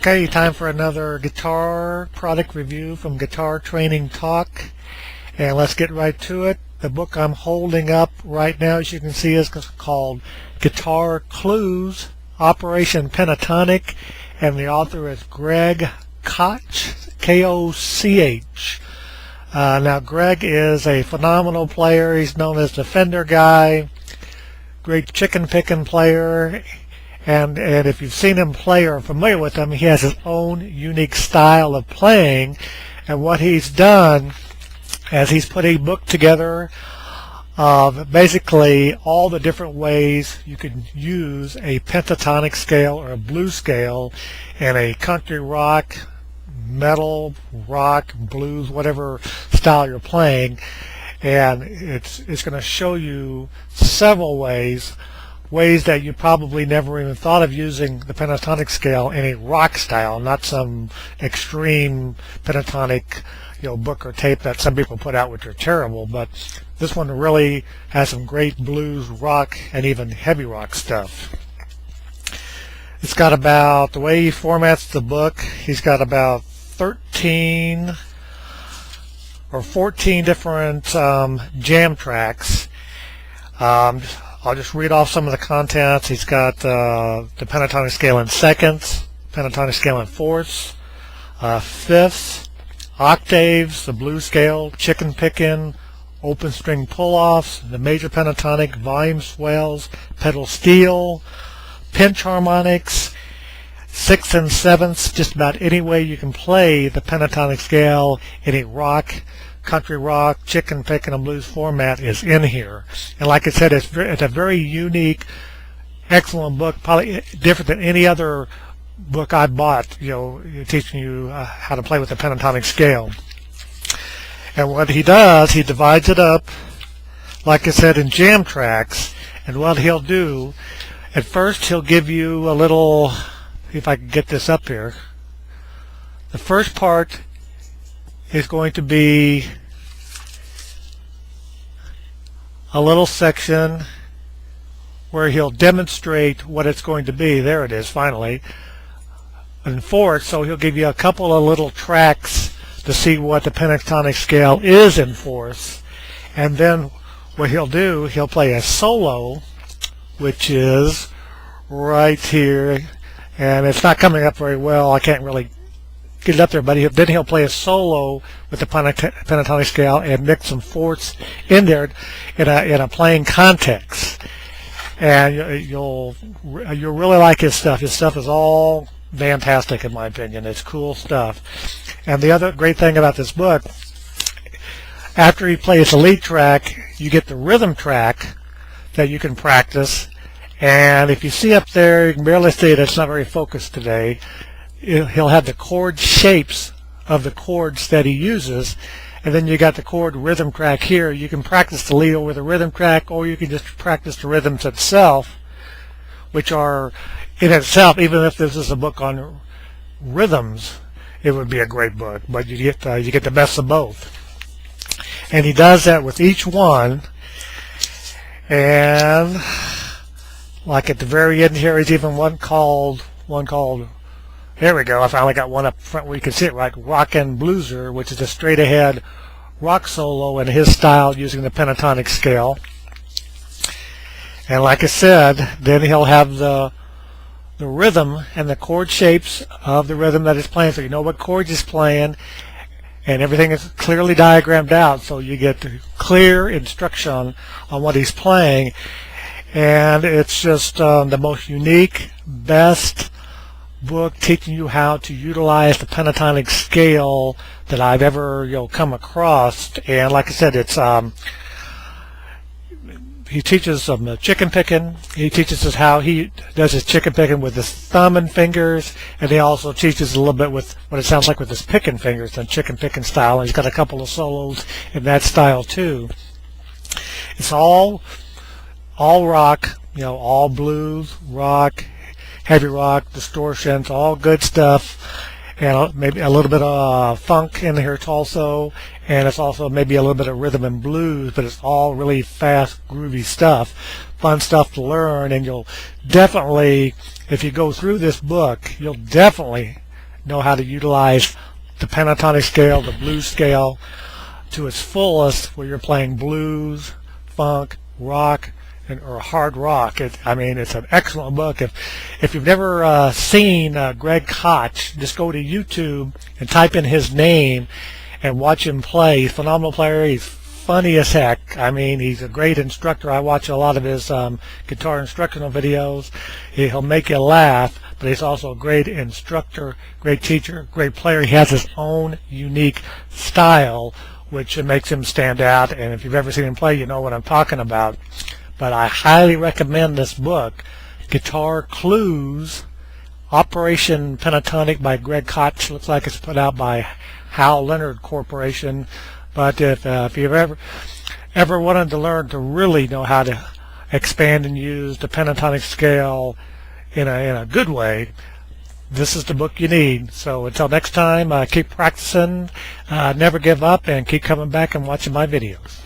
Okay, time for another guitar product review from Guitar Training Talk, and let's get right to it. The book I'm holding up right now, as you can see, is called GuitarClues, Operation Pentatonic, and the author is Greg Koch, K-O-C-H. Now, Greg is a phenomenal player. He's known as the Fender guy, great chicken picking player. And if you've seen him play or are familiar with him, he has his own unique style of playing. And what he's done is he's put a book together of basically all the different ways you can use a pentatonic scale or a blues scale in a country rock, metal, rock, blues, whatever style you're playing. And it's going to show you several ways that you probably never even thought of using the pentatonic scale in a rock style, not some extreme pentatonic book or tape that some people put out, which are terrible. But this one really has some great blues, rock, and even heavy rock stuff. It's got about, the way he formats the book, he's got about 13 or 14 different jam tracks. I'll just read off some of the contents. He's got the pentatonic scale in seconds, pentatonic scale in fourths, fifths, octaves, the blues scale, chicken picking, open string pull-offs, the major pentatonic, volume swells, pedal steel, pinch harmonics, sixths and sevenths, just about any way you can play the pentatonic scale in a rock, country rock, chicken picking, and blues format is in here. And like I said, it's a very unique, excellent book, probably different than any other book I bought, teaching you how to play with the pentatonic scale. And what he does, he divides it up, like I said, in jam tracks. And what he'll do, at first he'll give you a little, if I can get this up here, the first part is going to be a little section where he'll demonstrate what it's going to be. There it is, finally. In fourths, so he'll give you a couple of little tracks to see what the pentatonic scale is in fourths. And then what he'll do, he'll play a solo, which is right here. And it's not coming up very well. I can't really get it up there, but then he'll play a solo with the pentatonic scale and mix some fourths in there in a playing context. And you'll really like his stuff. His stuff is all fantastic, in my opinion. It's cool stuff. And the other great thing about this book, after he plays the lead track, you get the rhythm track that you can practice. And if you see up there, you can barely see it. It's not very focused today. He'll have the chord shapes of the chords that he uses, and then you got the chord rhythm track here. You can practice the lead over the rhythm track, or you can just practice the rhythms itself, which are in itself, even if this is a book on rhythms, it would be a great book, but you get the best of both. And he does that with each one. And like at the very end here, there's even one called there we go, I finally got one up front where you can see it right, Rockin' Blueser, which is a straight ahead rock solo in his style using the pentatonic scale. And like I said, then he'll have the rhythm and the chord shapes of the rhythm that he's playing, so you know what chords he's playing, and everything is clearly diagrammed out, so you get clear instruction on what he's playing. And it's just the most unique, best book teaching you how to utilize the pentatonic scale that I've ever come across. And like I said, it's he teaches some chicken picking. He teaches us how he does his chicken picking with his thumb and fingers, and he also teaches a little bit with what it sounds like with his picking fingers, the chicken picking style. And he's got a couple of solos in that style too. It's all rock, all blues, rock, heavy rock, distortions, all good stuff, and maybe a little bit of funk in here also, and it's also maybe a little bit of rhythm and blues, but it's all really fast, groovy stuff, fun stuff to learn. And you'll definitely, if you go through this book, you'll definitely know how to utilize the pentatonic scale, the blues scale, to its fullest, where you're playing blues, funk, rock, or hard rock. I mean, it's an excellent book. If you've never seen Greg Koch, just go to YouTube and type in his name and watch him play. He's a phenomenal player. He's funny as heck. I mean, he's a great instructor. I watch a lot of his guitar instructional videos. He'll make you laugh, but he's also a great instructor, great teacher, great player. He has his own unique style, which makes him stand out. And if you've ever seen him play, you know what I'm talking about. But I highly recommend this book, GuitarClues, Operation Pentatonic by Greg Koch. Looks like it's put out by Hal Leonard Corporation. But if you've ever wanted to learn to really know how to expand and use the pentatonic scale in a good way, this is the book you need. So until next time, keep practicing, never give up, and keep coming back and watching my videos.